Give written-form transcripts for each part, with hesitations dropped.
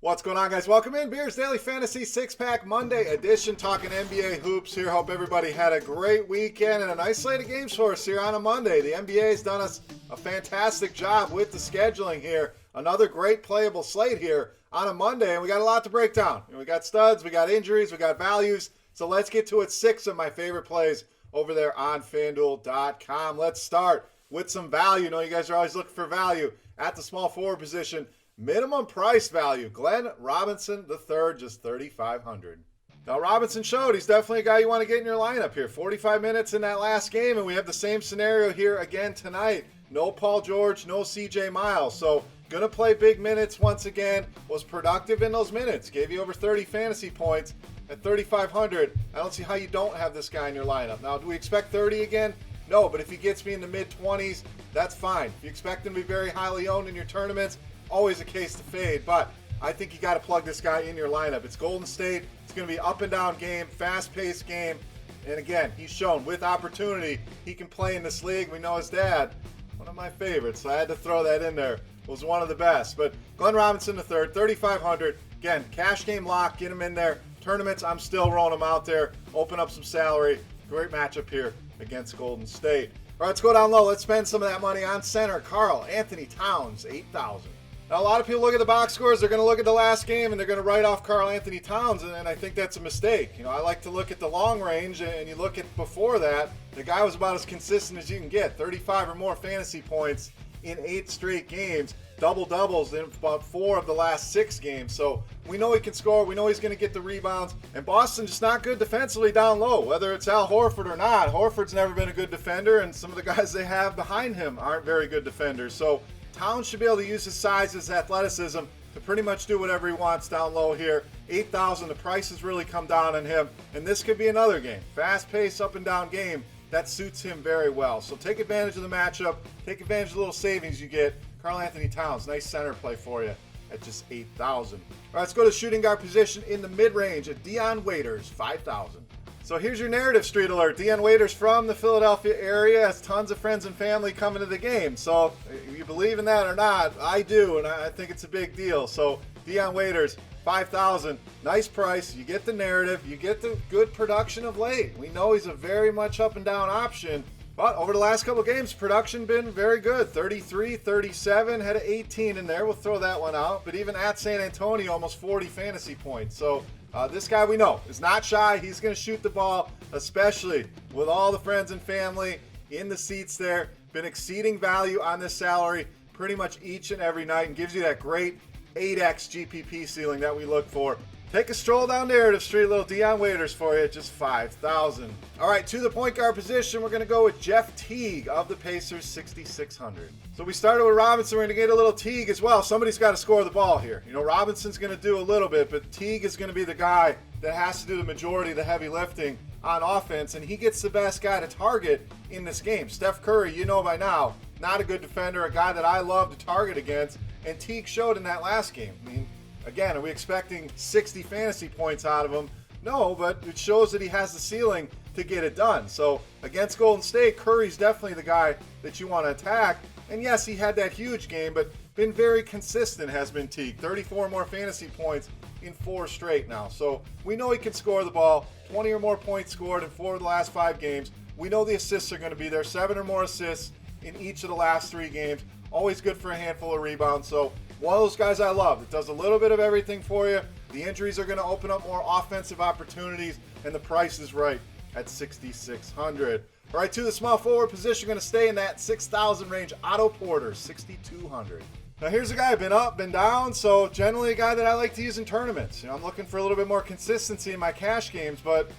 What's going on, guys? Welcome in. Beers Daily Fantasy 6-Pack Monday edition, talking NBA hoops here. Hope everybody had a great weekend and a nice slate of games for us here on a Monday. The NBA has done us a fantastic job with the scheduling here. Another great playable slate here on a Monday, and we got a lot to break down. We got studs, we got injuries, we got values. So let's get to it. 6 of my favorite plays over there on FanDuel.com. Let's start with some value. You guys are always looking for value at the small forward position. Minimum price value, Glenn Robinson III, just $3,500. Now, Robinson showed he's definitely a guy you want to get in your lineup here. 45 minutes in that last game, and we have the same scenario here again tonight. No Paul George, no CJ Miles. So, going to play big minutes once again. Was productive in those minutes. Gave you over 30 fantasy points at $3,500. I don't see how you don't have this guy in your lineup. Now, do we expect 30 again? No, but if he gets me in the mid-20s, that's fine. If you expect him to be very highly owned in your tournaments, always a case to fade, but I think you got to plug this guy in your lineup. It's Golden State. It's going to be up and down game, fast-paced game. And again, he's shown with opportunity he can play in this league. We know his dad, one of my favorites, so I had to throw that in there. Was one of the best. But Glenn Robinson III, $3,500. Again, cash game lock, get him in there. Tournaments, I'm still rolling him out there. Open up some salary. Great matchup here against Golden State. All right, let's go down low. Let's spend some of that money on center. Karl Anthony Towns, $8,000. Now, a lot of people look at the box scores, they're going to look at the last game, and they're going to write off Karl Anthony Towns, and I think that's a mistake. I like to look at the long range, and you look at before that, the guy was about as consistent as you can get, 35 or more fantasy points in 8 straight games, double-doubles in about 4 of the last 6 games. So we know he can score, we know he's going to get the rebounds, and Boston's just not good defensively down low, whether it's Al Horford or not. Horford's never been a good defender, and some of the guys they have behind him aren't very good defenders. So Towns should be able to use his size, his athleticism to pretty much do whatever he wants down low here. $8,000, the price has really come down on him, and this could be another game. Fast-paced, up-and-down game that suits him very well. So take advantage of the matchup, take advantage of the little savings you get. Karl Anthony Towns, nice center play for you at just $8,000. All right, let's go to shooting guard position in the mid-range at Dion Waiters, $5,000. So here's your narrative street alert. Dion Waiters from the Philadelphia area, has tons of friends and family coming to the game. So if you believe in that or not, I do, and I think it's a big deal. So Dion Waiters, $5,000, nice price. You get the narrative, you get the good production of late. We know he's a very much up and down option, but over the last couple of games, production been very good. 33, 37, had an 18 in there. We'll throw that one out. But even at San Antonio, almost 40 fantasy points. So this guy we know is not shy. He's going to shoot the ball, especially with all the friends and family in the seats there. Been exceeding value on this salary pretty much each and every night and gives you that great 8x GPP ceiling that we look for. Take a stroll down narrative street, little Dion Waiters for you at just $5,000. All right, to the point guard position, we're going to go with Jeff Teague of the Pacers, $6,600. So we started with Robinson. We're going to get a little Teague as well. Somebody's got to score the ball here. Robinson's going to do a little bit, but Teague is going to be the guy that has to do the majority of the heavy lifting on offense, and he gets the best guy to target in this game. Steph Curry, you know by now, not a good defender, a guy that I love to target against, and Teague showed in that last game. Again, are we expecting 60 fantasy points out of him? No, but it shows that he has the ceiling to get it done. So against Golden State, Curry's definitely the guy that you want to attack. And yes, he had that huge game, but been very consistent has been Teague. 34 more fantasy points in 4 straight now. So we know he can score the ball. 20 or more points scored in 4 of the last 5 games. We know the assists are going to be there. 7 or more assists in each of the last 3 games. Always good for a handful of rebounds. So one of those guys I love. It does a little bit of everything for you. The injuries are going to open up more offensive opportunities, and the price is right at $6,600. All right, to the small forward position, going to stay in that $6,000 range. Otto Porter, $6,200. Now here's a guy, been up, been down, so generally a guy that I like to use in tournaments. I'm looking for a little bit more consistency in my cash games, but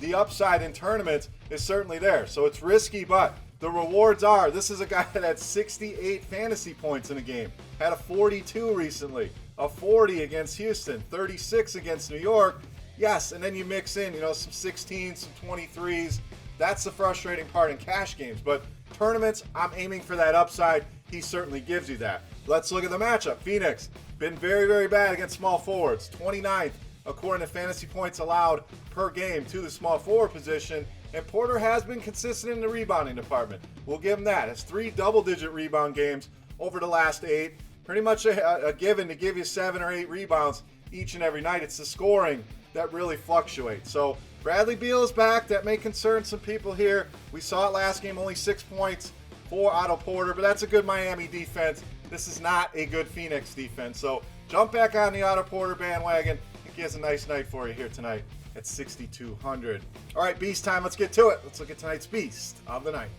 the upside in tournaments is certainly there. So it's risky, but the rewards are, this is a guy that had 68 fantasy points in a game. Had a 42 recently, a 40 against Houston, 36 against New York. Yes, and then you mix in, some 16s, some 23s. That's the frustrating part in cash games. But tournaments, I'm aiming for that upside. He certainly gives you that. Let's look at the matchup. Phoenix, been very, very bad against small forwards. 29th, according to fantasy points allowed per game to the small forward position. And Porter has been consistent in the rebounding department. We'll give him that. It's 3 double-digit rebound games over the last 8. pretty much a given to give you 7 or 8 rebounds each and every night. It's the scoring that really fluctuates. So Bradley Beal is back. That may concern some people here. We saw it last game, only 6 points for Otto Porter, but that's a good Miami defense. This is not a good Phoenix defense. So jump back on the Otto Porter bandwagon. I think he has a nice night for you here tonight at 6,200. All right, Beast time. Let's get to it. Let's look at tonight's Beast of the night.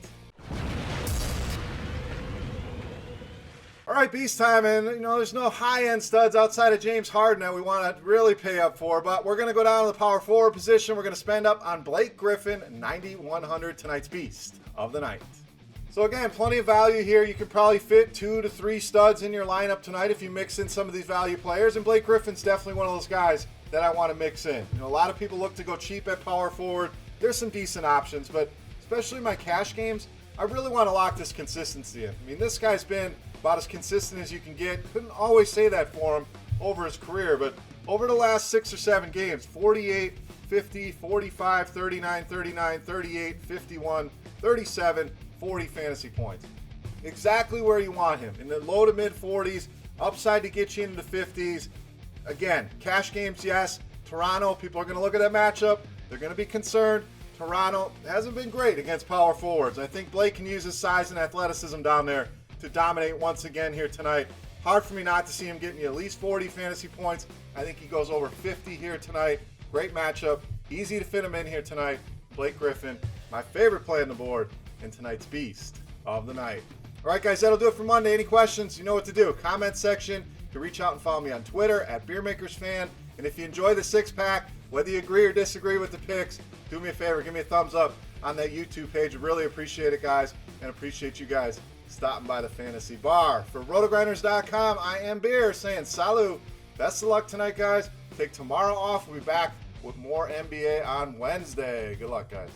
All right, Beast time, and there's no high-end studs outside of James Harden that we want to really pay up for, but we're going to go down to the power forward position. We're going to spend up on Blake Griffin, 9,100, tonight's Beast of the night. So again, plenty of value here. You could probably fit 2 to 3 studs in your lineup tonight if you mix in some of these value players, and Blake Griffin's definitely one of those guys that I want to mix in. A lot of people look to go cheap at power forward. There's some decent options, but especially in my cash games, I really want to lock this consistency in. I mean, this guy's been about as consistent as you can get. Couldn't always say that for him over his career, but over the last 6 or 7 games, 48, 50, 45, 39, 39, 38, 51, 37, 40 fantasy points. Exactly where you want him, in the low to mid 40s, upside to get you into the 50s. Again, cash games, yes. Toronto, people are going to look at that matchup. They're going to be concerned. Toronto hasn't been great against power forwards. I think Blake can use his size and athleticism down there to dominate once again here tonight. Hard for me not to see him getting you at least 40 fantasy points. I think he goes over 50 here tonight. Great matchup. Easy to fit him in here tonight. Blake Griffin, my favorite play on the board in tonight's Beast of the Night. All right, guys, that'll do it for Monday. Any questions, you know what to do. Comment section. You can reach out and follow me on Twitter at BeerMakersFan. And if you enjoy the 6-pack, whether you agree or disagree with the picks, do me a favor, give me a thumbs up on that YouTube page. I really appreciate it, guys, and appreciate you guys stopping by the Fantasy Bar. For rotogrinders.com, I am Beer saying salut. Best of luck tonight, guys. Take tomorrow off. We'll be back with more NBA on Wednesday. Good luck, guys.